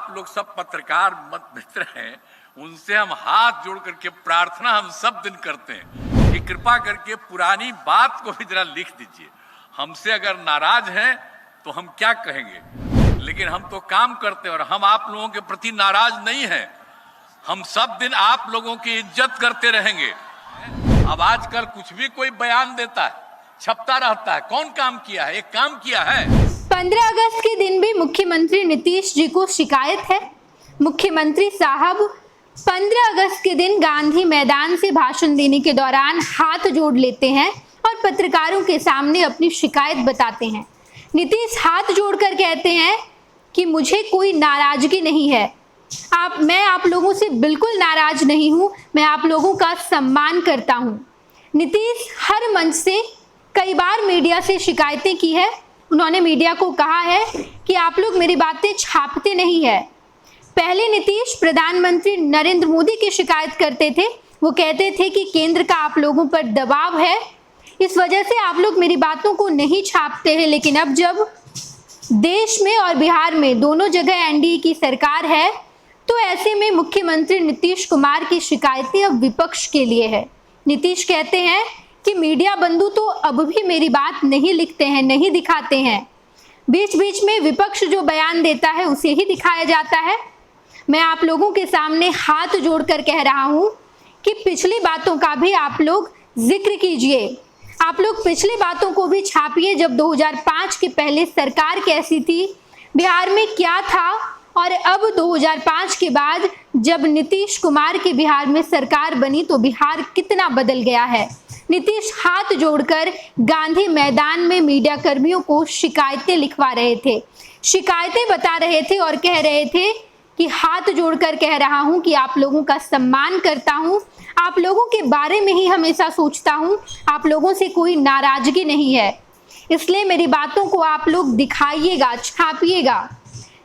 आप लोग सब पत्रकार मित्र हैं, उनसे हम हाथ जोड़ करके प्रार्थना हम सब दिन करते हैं कि कृपा करके पुरानी बात को भी जरा लिख दीजिए। हमसे अगर नाराज हैं तो हम क्या कहेंगे, लेकिन हम तो काम करते हैं और हम आप लोगों के प्रति नाराज नहीं हैं। हम सब दिन आप लोगों की इज्जत करते रहेंगे। अब आजकल कुछ भी कोई बयान देता है, छपता रहता है। कौन काम किया है? एक काम किया है। 15 अगस्त के दिन भी मुख्यमंत्री नीतीश जी को शिकायत है। मुख्यमंत्री साहब 15 अगस्त के दिन गांधी मैदान से भाषण देने के दौरान हाथ जोड़ लेते हैं और पत्रकारों के सामने अपनी शिकायत बताते हैं। नीतीश हाथ जोड़कर कहते हैं कि मुझे कोई नाराजगी नहीं है, मैं आप लोगों से बिल्कुल नाराज नहीं हूं, मैं आप लोगों का सम्मान करता हूं। नीतीश हर मंच से कई बार मीडिया से शिकायतें की है। उन्होंने मीडिया को कहा है कि आप लोग मेरी बातें छापते नहीं है। पहले नीतीश प्रधानमंत्री नरेंद्र मोदी की शिकायत करते थे। वो कहते थे कि केंद्र का आप लोगों पर दबाव है, इस वजह से आप लोग मेरी बातों को नहीं छापते हैं। लेकिन अब जब देश में और बिहार में दोनों जगह एनडीए की सरकार है, तो ऐसे में मुख्यमंत्री नीतीश कुमार की शिकायतें अब विपक्ष के लिए है। नीतीश कहते हैं कि मीडिया बंधु तो अब भी मेरी बात नहीं लिखते हैं, नहीं दिखाते हैं। बीच बीच में विपक्ष जो बयान देता है उसे ही दिखाया जाता है। मैं आप लोगों के सामने हाथ जोड़कर कह रहा हूं कि पिछली बातों का भी आप लोग जिक्र कीजिए। आप लोग पिछली बातों को भी छापिए। जब 2005 के पहले सरकार कैसी थी, बिहार में क्या था, और अब 2005 के बाद जब नीतीश कुमार की बिहार में सरकार बनी तो बिहार कितना बदल गया है। नीतीश हाथ जोड़कर गांधी मैदान में मीडिया कर्मियों को शिकायतें लिखवा रहे थे, शिकायतें बता रहे थे और कह रहे थे कि हाथ जोड़कर कह रहा हूं कि आप लोगों का सम्मान करता हूं, आप लोगों के बारे में ही हमेशा सोचता हूं, आप लोगों से कोई नाराजगी नहीं है, इसलिए मेरी बातों को आप लोग दिखाइएगा, छापिएगा।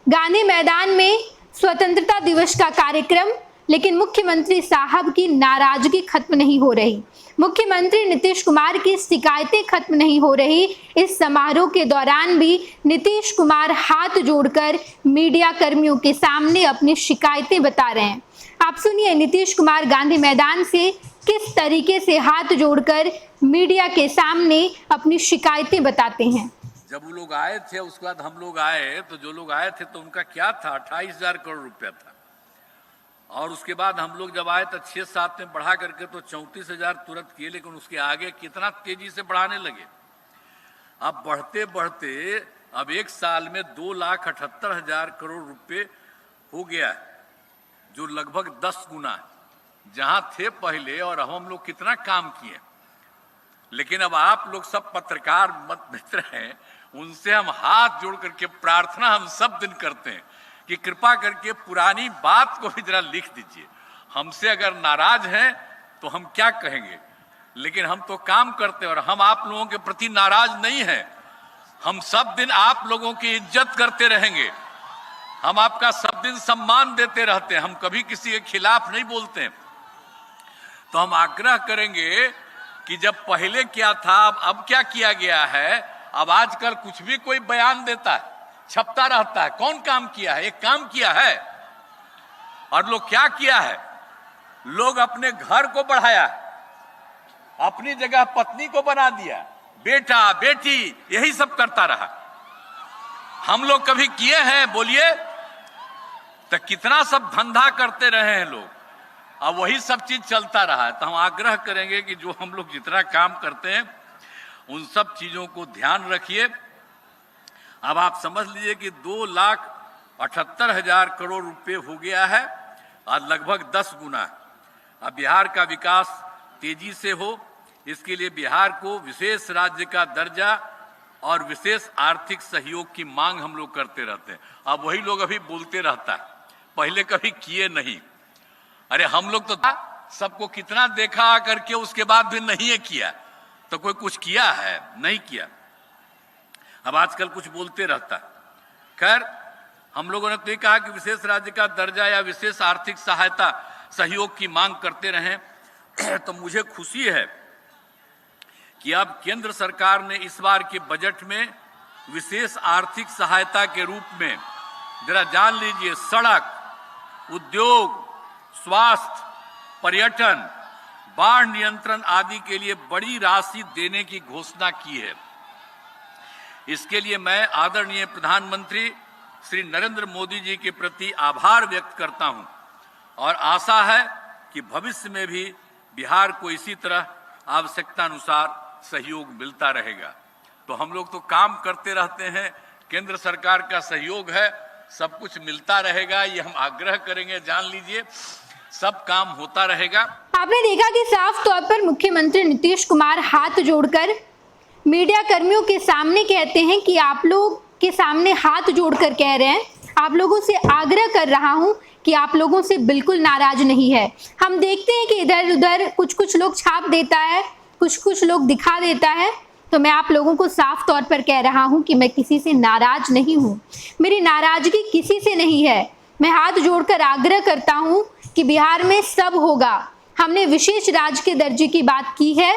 गांधी मैदान में स्वतंत्रता दिवस का कार्यक्रम, लेकिन मुख्यमंत्री साहब की नाराजगी खत्म नहीं हो रही। मुख्यमंत्री नीतीश कुमार की शिकायतें खत्म नहीं हो रही। इस समारोह के दौरान भी नीतीश कुमार हाथ जोड़कर मीडिया कर्मियों के सामने अपनी शिकायतें बता रहे हैं। आप सुनिए नीतीश कुमार गांधी मैदान से किस तरीके से हाथ जोड़कर मीडिया के सामने अपनी शिकायतें बताते हैं। जब वो लोग आए थे, उसके बाद हम लोग आए, तो जो लोग आए थे तो उनका क्या था, 28,000 करोड़ रुपया था। और उसके बाद हम लोग जब आए तो 6-7 में बढ़ा करके तो 34,000 तुरंत किए, लेकिन उसके आगे कितना तेजी से बढ़ाने लगे। अब बढ़ते बढ़ते अब एक साल में 2,78,000 करोड़ रुपए हो गया है, जो लगभग 10 गुना है जहां थे पहले। और हम लोग कितना काम किए, लेकिन अब आप लोग सब पत्रकार मित्र हैं, उनसे हम हाथ जोड़ करके प्रार्थना हम सब दिन करते हैं कि कृपा करके पुरानी बात को भी जरा लिख दीजिए। हमसे अगर नाराज हैं तो हम क्या कहेंगे, लेकिन हम तो काम करते हैं और हम आप लोगों के प्रति नाराज नहीं हैं। हम सब दिन आप लोगों की इज्जत करते रहेंगे। हम आपका सब दिन सम्मान देते रहते हैं। हम कभी किसी के खिलाफ नहीं बोलते हैं। तो हम आग्रह करेंगे कि जब पहले क्या था, अब क्या किया गया है। अब आजकल कुछ भी कोई बयान देता है, छपता रहता है। कौन काम किया है? एक काम किया है। और लोग क्या किया है, लोग अपने घर को बढ़ाया, अपनी जगह पत्नी को बना दिया, बेटा बेटी यही सब करता रहा। हम लोग कभी किए हैं? बोलिए तो कितना सब धंधा करते रहे हैं लोग, अब वही सब चीज चलता रहा है। तो हम आग्रह करेंगे कि जो हम लोग जितना काम करते हैं उन सब चीजों को ध्यान रखिए। अब आप समझ लीजिए कि 2,78,000 करोड़ रुपए हो गया है और लगभग 10 गुना है। अब बिहार का विकास तेजी से हो, इसके लिए बिहार को विशेष राज्य का दर्जा और विशेष आर्थिक सहयोग की मांग हम लोग करते रहते हैं। अब वही लोग अभी बोलते रहता है, पहले कभी किए नहीं। अरे हम लोग तो सबको कितना देखा करके उसके बाद भी नहीं किया, तो कोई कुछ किया है? नहीं किया। अब आजकल कुछ बोलते रहता है। खैर, हम लोगों ने तो ये कहा कि विशेष राज्य का दर्जा या विशेष आर्थिक सहायता सहयोग की मांग करते रहें। तो मुझे खुशी है कि अब केंद्र सरकार ने इस बार के बजट में विशेष आर्थिक सहायता के रूप में जरा जान लीजिए, सड़क, उद्योग, स्वास्थ्य, पर्यटन, बाढ़ नियंत्रण आदि के लिए बड़ी राशि देने की घोषणा की है। इसके लिए मैं आदरणीय प्रधानमंत्री श्री नरेंद्र मोदी जी के प्रति आभार व्यक्त करता हूं और आशा है कि भविष्य में भी बिहार को इसी तरह आवश्यकता अनुसार सहयोग मिलता रहेगा। तो हम लोग तो काम करते रहते हैं, केंद्र सरकार का सहयोग है, सब कुछ मिलता रहेगा, ये हम आग्रह करेंगे। जान लीजिए, सब काम होता रहेगा। आपने देखा कि साफ तौर पर मुख्यमंत्री नीतीश कुमार हाथ जोड़कर मीडिया कर्मियों के सामने कहते हैं कि आप लोग के सामने हाथ जोड़कर कह रहे हैं, आप लोगों से आग्रह कर रहा हूं कि आप लोगों से बिल्कुल नाराज नहीं है। हम देखते हैं कि इधर उधर कुछ लोग छाप देता है, कुछ लोग दिखा देता है, तो मैं आप लोगों को साफ तौर पर कह रहा हूं कि मैं किसी से नाराज नहीं हूं, मेरी नाराजगी किसी से नहीं है। मैं हाथ जोड़कर आग्रह करता हूं कि बिहार में सब होगा। हमने विशेष राज्य के दर्जे की बात की है,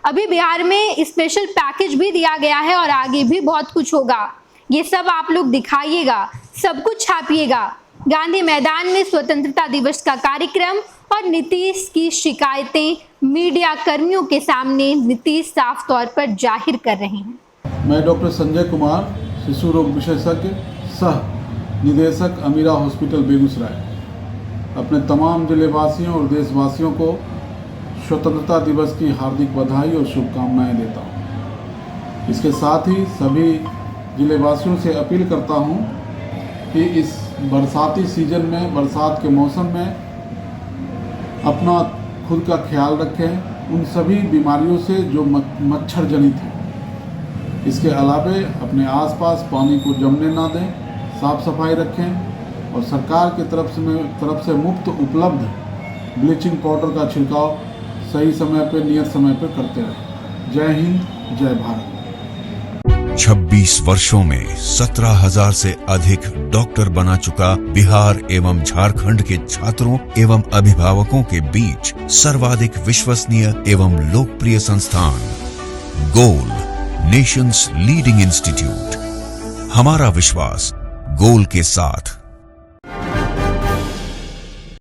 अभी बिहार में स्पेशल पैकेज भी दिया गया है और आगे भी बहुत कुछ होगा। ये सब आप लोग दिखाइएगा, सब कुछ छापिएगा। गांधी मैदान में स्वतंत्रता दिवस का कार्यक्रम और नीतीश की शिकायतें मीडिया कर्मियों के सामने नीतीश साफ तौर पर जाहिर कर रहे हैं। मैं डॉक्टर संजय कुमार, शिशु रोग विशेषज्ञ, सह निदेशक अमीरा हॉस्पिटल बेगूसराय, अपने तमाम जिलेवासियों और देशवासियों को स्वतंत्रता दिवस की हार्दिक बधाई और शुभकामनाएं देता हूं। इसके साथ ही सभी जिलेवासियों से अपील करता हूं कि इस बरसाती सीजन में, बरसात के मौसम में अपना खुद का ख्याल रखें, उन सभी बीमारियों से जो मच्छर जनित हैं। इसके अलावे अपने आसपास पानी को जमने ना दें, साफ सफाई रखें और सरकार की तरफ से मुफ्त उपलब्ध ब्लीचिंग पाउडर का छिड़काव सही समय पर, नियत समय पर करते रहें। जय हिंद, जय भारत। 26 वर्षों में 17,000 से अधिक डॉक्टर बना चुका बिहार एवं झारखंड के छात्रों एवं अभिभावकों के बीच सर्वाधिक विश्वसनीय एवं लोकप्रिय संस्थान गोल, नेशंस लीडिंग इंस्टीट्यूट। हमारा विश्वास गोल के साथ।